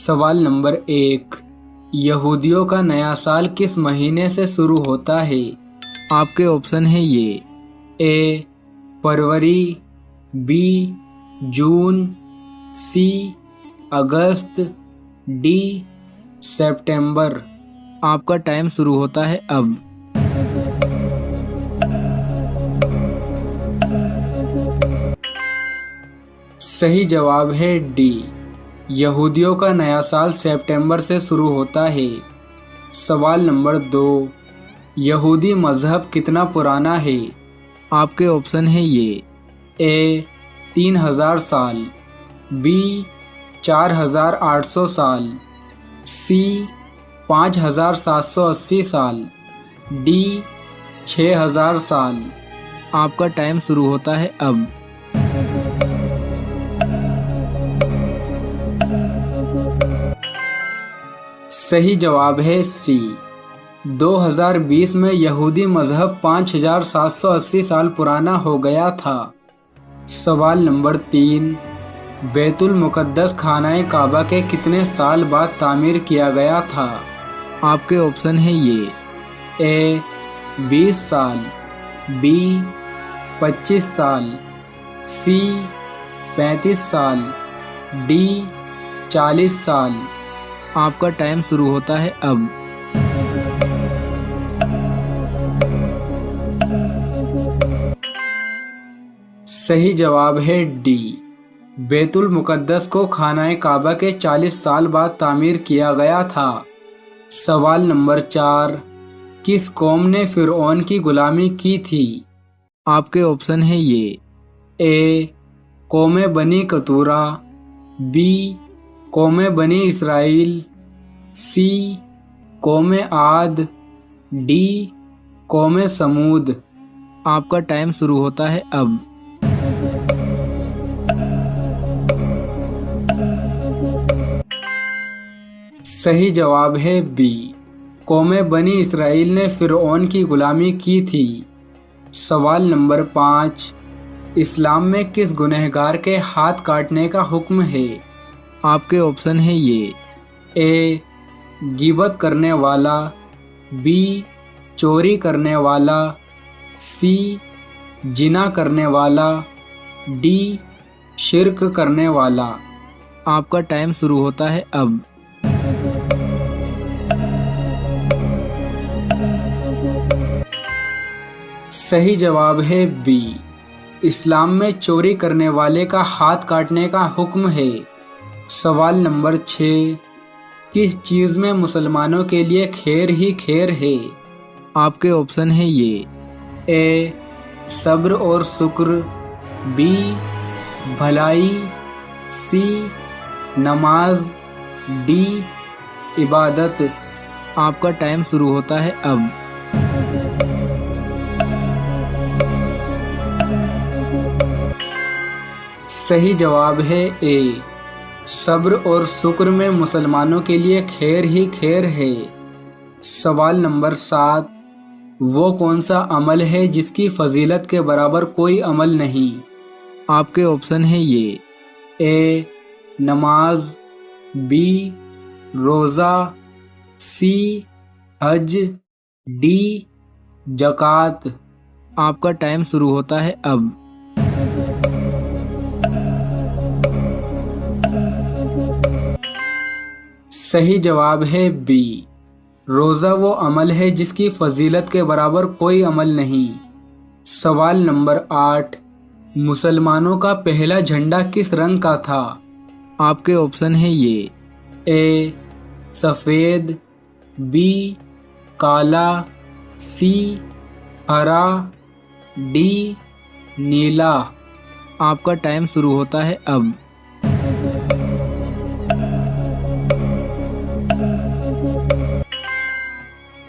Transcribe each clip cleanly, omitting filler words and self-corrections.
سوال نمبر 1، یہودیوں کا نیا سال کس مہینے سے شروع ہوتا ہے؟ آپ کے آپشن ہیں یہ: اے فروری، بی جون، سی اگست، ڈی سپٹمبر۔ آپ کا ٹائم شروع ہوتا ہے اب۔ صحیح جواب ہے ڈی، یہودیوں کا نیا سال سپٹمبر سے شروع ہوتا ہے۔ سوال نمبر 2، یہودی مذہب کتنا پرانا ہے؟ آپ کے آپشن ہیں یہ: اے 3000 سال، بی 4800 سال، سی 5780 سال، ڈی 6000 سال۔ آپ کا ٹائم شروع ہوتا ہے اب۔ صحیح جواب ہے سی، 2020 میں یہودی مذہب 5780 سال پرانا ہو گیا تھا۔ سوال نمبر 3، بیت المقدس خانہ کعبہ کے کتنے سال بعد تعمیر کیا گیا تھا؟ آپ کے آپشن ہیں یہ: اے 20 سال، بی 25 سال، سی 35 سال، ڈی 40 سال۔ آپ کا ٹائم شروع ہوتا ہے اب۔ صحیح جواب ہے ڈی، بیت المقدس کو خانہ کعبہ کے 40 سال بعد تعمیر کیا گیا تھا۔ سوال نمبر 4، کس قوم نے فرعون کی غلامی کی تھی؟ آپ کے آپشن ہیں یہ: اے قوم بنی قطورہ، بی قوم بنی اسرائیل، سی قوم عاد، ڈی قوم سمود۔ آپ کا ٹائم شروع ہوتا ہے اب۔ صحیح جواب ہے بی، قوم بنی اسرائیل نے فرعون کی غلامی کی تھی۔ سوال نمبر 5، اسلام میں کس گنہگار کے ہاتھ کاٹنے کا حکم ہے؟ آپ کے آپشن ہیں یہ: اے غیبت کرنے والا، بی چوری کرنے والا، سی زنا کرنے والا، ڈی شرک کرنے والا۔ آپ کا ٹائم شروع ہوتا ہے اب۔ صحیح جواب ہے بی، اسلام میں چوری کرنے والے کا ہاتھ کاٹنے کا حکم ہے۔ سوال نمبر 6، کس چیز میں مسلمانوں کے لیے خیر ہی خیر ہے؟ آپ کے آپشن ہیں یہ: اے صبر اور شکر، بی بھلائی، سی نماز، ڈی عبادت۔ آپ کا ٹائم شروع ہوتا ہے اب۔ صحیح جواب ہے اے، صبر اور شکر میں مسلمانوں کے لیے خیر ہی خیر ہے۔ سوال نمبر 7، وہ کون سا عمل ہے جس کی فضیلت کے برابر کوئی عمل نہیں؟ آپ کے آپشن ہیں یہ: اے نماز، بی روزہ، سی حج، ڈی زکوٰۃ۔ آپ کا ٹائم شروع ہوتا ہے اب۔ صحیح جواب ہے بی، روزہ وہ عمل ہے جس کی فضیلت کے برابر کوئی عمل نہیں۔ سوال نمبر 8، مسلمانوں کا پہلا جھنڈا کس رنگ کا تھا؟ آپ کے آپشن ہیں یہ: اے سفید، بی کالا، سی ہرا، ڈی نیلا۔ آپ کا ٹائم شروع ہوتا ہے اب۔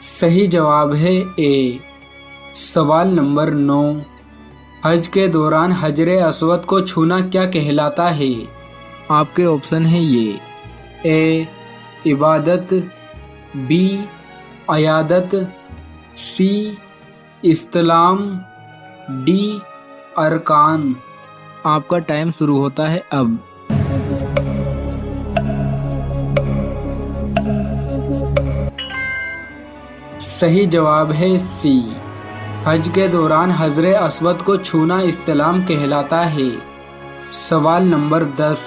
صحیح جواب ہے اے۔ سوال نمبر 9، حج کے دوران حجر اسود کو چھونا کیا کہلاتا ہے؟ آپ کے آپشن ہیں یہ: اے عبادت، بی عیادت، سی استلام، ڈی ارکان۔ آپ کا ٹائم شروع ہوتا ہے اب۔ صحیح جواب ہے سی۔ حج کے دوران حجر اسود کو چھونا استلام کہلاتا ہے۔ سوال نمبر 10،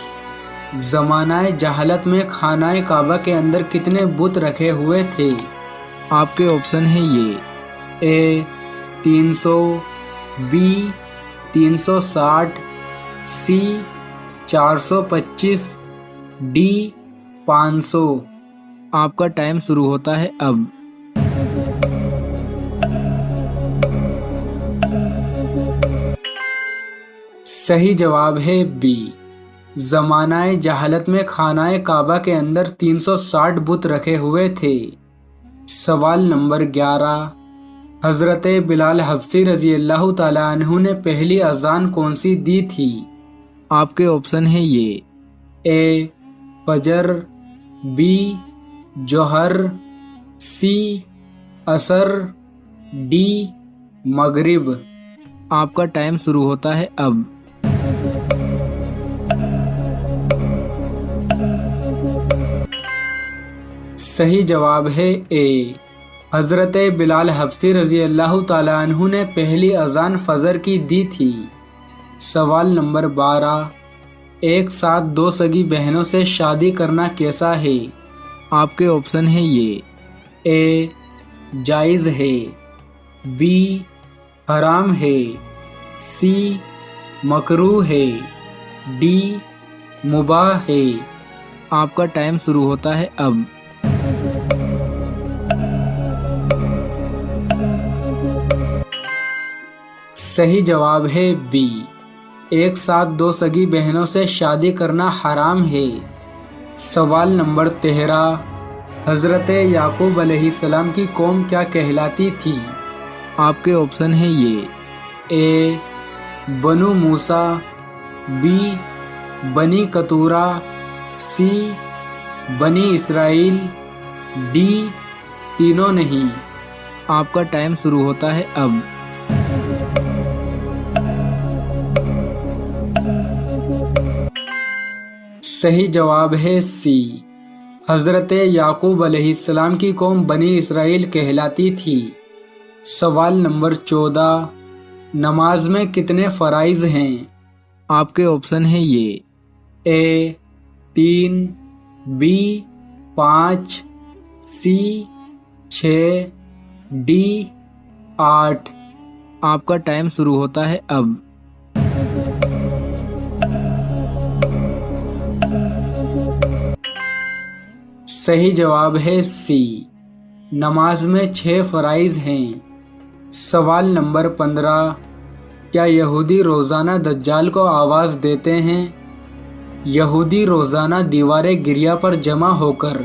زمانہ جہالت میں خانہ کعبہ کے اندر کتنے بت رکھے ہوئے تھے؟ آپ کے آپشن ہیں یہ: اے 300، بی 360، سی 425، ڈی 500۔ آپ کا ٹائم شروع ہوتا ہے اب۔ صحیح جواب ہے بی۔ زمانہ جہالت میں خانہ کعبہ کے اندر 360 بت رکھے ہوئے تھے۔ سوال نمبر 11، حضرت بلال حبشی رضی اللہ تعالیٰ عنہ نے پہلی اذان کون سی دی تھی؟ آپ کے آپشن ہیں یہ: اے فجر، بی جوہر، سی عصر، ڈی مغرب۔ آپ کا ٹائم شروع ہوتا ہے اب۔ صحیح جواب ہے اے۔ حضرت بلال حبشی رضی اللہ تعالیٰ عنہ نے پہلی اذان فجر کی دی تھی۔ سوال نمبر 12، ایک ساتھ دو سگی بہنوں سے شادی کرنا کیسا ہے؟ آپ کے آپشن ہیں یہ: اے جائز ہے، بی حرام ہے، سی مکروہ ہے، ڈی مباح ہے۔ آپ کا ٹائم شروع ہوتا ہے اب۔ صحیح جواب ہے بی۔ ایک ساتھ دو سگی بہنوں سے شادی کرنا حرام ہے۔ سوال نمبر 13، حضرت یعقوب علیہ السلام کی قوم کیا کہلاتی تھی؟ آپ کے آپشن ہیں یہ: اے بنو موسیٰ، بی بنی کتورہ، سی بنی اسرائیل، ڈی تینوں نہیں۔ آپ کا ٹائم شروع ہوتا ہے اب۔ صحیح جواب ہے سی۔ حضرت یعقوب علیہ السلام کی قوم بنی اسرائیل کہلاتی تھی۔ سوال نمبر 14، نماز میں کتنے فرائض ہیں؟ آپ کے آپشن ہیں یہ: اے 3، بی 5، سی 6، ڈی 8۔ آپ کا ٹائم شروع ہوتا ہے اب۔ صحیح جواب ہے سی۔ نماز میں 6 فرائض ہیں۔ سوال نمبر 15، کیا یہودی روزانہ دجال کو آواز دیتے ہیں؟ یہودی روزانہ دیوار گریا پر جمع ہو کر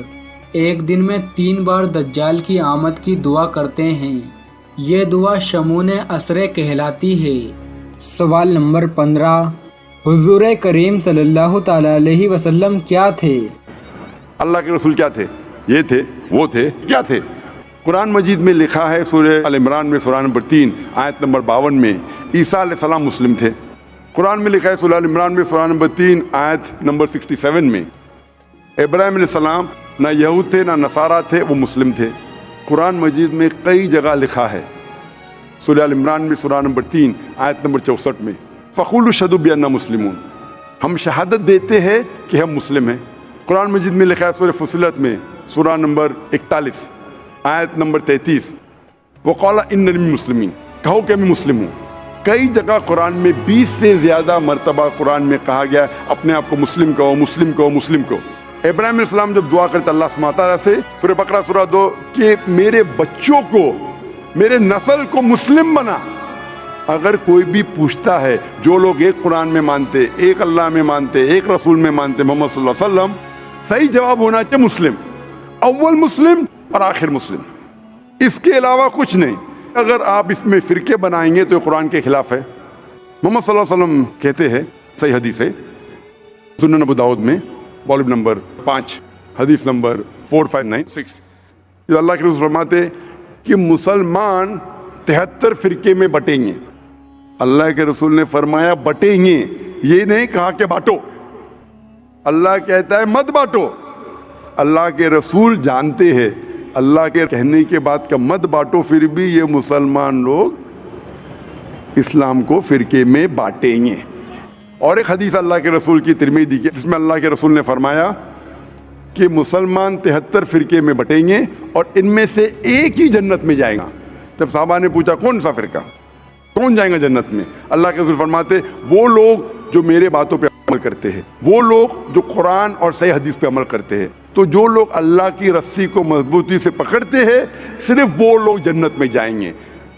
ایک دن میں 3 بار دجال کی آمد کی دعا کرتے ہیں۔ یہ دعا شمون عصر کہلاتی ہے۔ سوال نمبر 15، حضور کریم صلی اللہ تعالیٰ علیہ وسلم کیا تھے؟ اللہ کے رسول کیا تھے؟ یہ تھے، وہ تھے، کیا تھے؟ قرآن مجید میں لکھا ہے سورہ ال عمران میں سورہ نمبر 3 آیت نمبر 52 میں عیسیٰ علیہ السلام مسلم تھے۔ قرآن میں لکھا ہے سورہ ال عمران میں سورہ نمبر 3 آیت نمبر 67 میں ابراہیم علیہ السلام نہ یہود تھے نہ نصارہ تھے، وہ مسلم تھے۔ قرآن مجید میں کئی جگہ لکھا ہے، سورہ ال عمران میں سورہ نمبر 3 آیت نمبر 64 میں فقولوا اشہدوا بأننا مسلمون، ہم شہادت دیتے ہیں کہ ہم مسلم ہیں۔ قرآن مجید میں لکھا ہے سورہ فصلت میں سورہ نمبر 41 آیت نمبر 33 وقال اننی من المسلمین، کہو کہ میں مسلم ہوں۔ کئی جگہ قرآن میں 20 سے زیادہ مرتبہ قرآن میں کہا گیا اپنے آپ کو مسلم کہو، مسلم کہو، مسلم کہو۔ ابراہیم علیہ السلام جب دعا کرتے اللہ سبحانہ تعالیٰ سے سورہ بقرہ سورہ 2 کہ میرے بچوں کو، میرے نسل کو مسلم بنا۔ اگر کوئی بھی پوچھتا ہے، جو لوگ ایک قرآن میں مانتے، ایک اللہ میں مانتے، ایک رسول میں مانتے محمد صلی اللہ علیہ وسلم، صحیح جواب ہونا چاہیے مسلم، اول مسلم اور آخر مسلم، اس کے علاوہ کچھ نہیں۔ اگر آپ اس میں فرقے بنائیں گے تو یہ قرآن کے خلاف ہے۔ محمد صلی اللہ علیہ وسلم کہتے ہیں، صحیح حدیث ہے سنن ابو داؤد میں والیوم نمبر 5 حدیث نمبر 4596، جو اللہ کے رسول فرماتے کہ مسلمان 73 فرقے میں بٹیں گے۔ اللہ کے رسول نے فرمایا بٹیں گے، یہ نہیں کہا کہ بانٹو۔ اللہ کہتا ہے مت بانٹو۔ اللہ کے رسول جانتے ہیں اللہ کے کہنے کے بعد کا مت بانٹو، پھر بھی یہ مسلمان لوگ اسلام کو فرقے میں بانٹیں گے۔ اور ایک حدیث اللہ کے رسول کی ترمذی کی، جس میں اللہ کے رسول نے فرمایا کہ مسلمان 73 فرقے میں بٹیں گے اور ان میں سے ایک ہی جنت میں جائے گا۔ جب صحابہ نے پوچھا کون سا فرقہ، کون جائیں گا جنت میں، اللہ کے رسول فرماتے وہ لوگ جو میرے باتوں پہ عمل کرتے ہیں، وہ لوگ جو قرآن اور صحیح حدیث پہ عمل کرتے ہیں۔ تو جو لوگ اللہ کی رسی کو مضبوطی سے پکڑتے ہیں صرف وہ لوگ جنت میں جائیں گے۔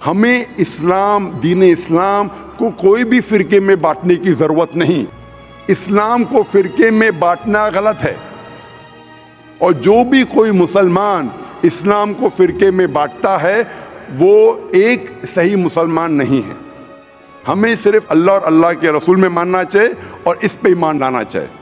ہمیں اسلام، دین اسلام کو کوئی بھی فرقے میں بانٹنے کی ضرورت نہیں۔ اسلام کو فرقے میں بانٹنا غلط ہے، اور جو بھی کوئی مسلمان اسلام کو فرقے میں بانٹتا ہے وہ ایک صحیح مسلمان نہیں ہے۔ ہمیں صرف اللہ اور اللہ کے رسول میں ماننا چاہیے اور اس پہ ایمان لانا چاہیے۔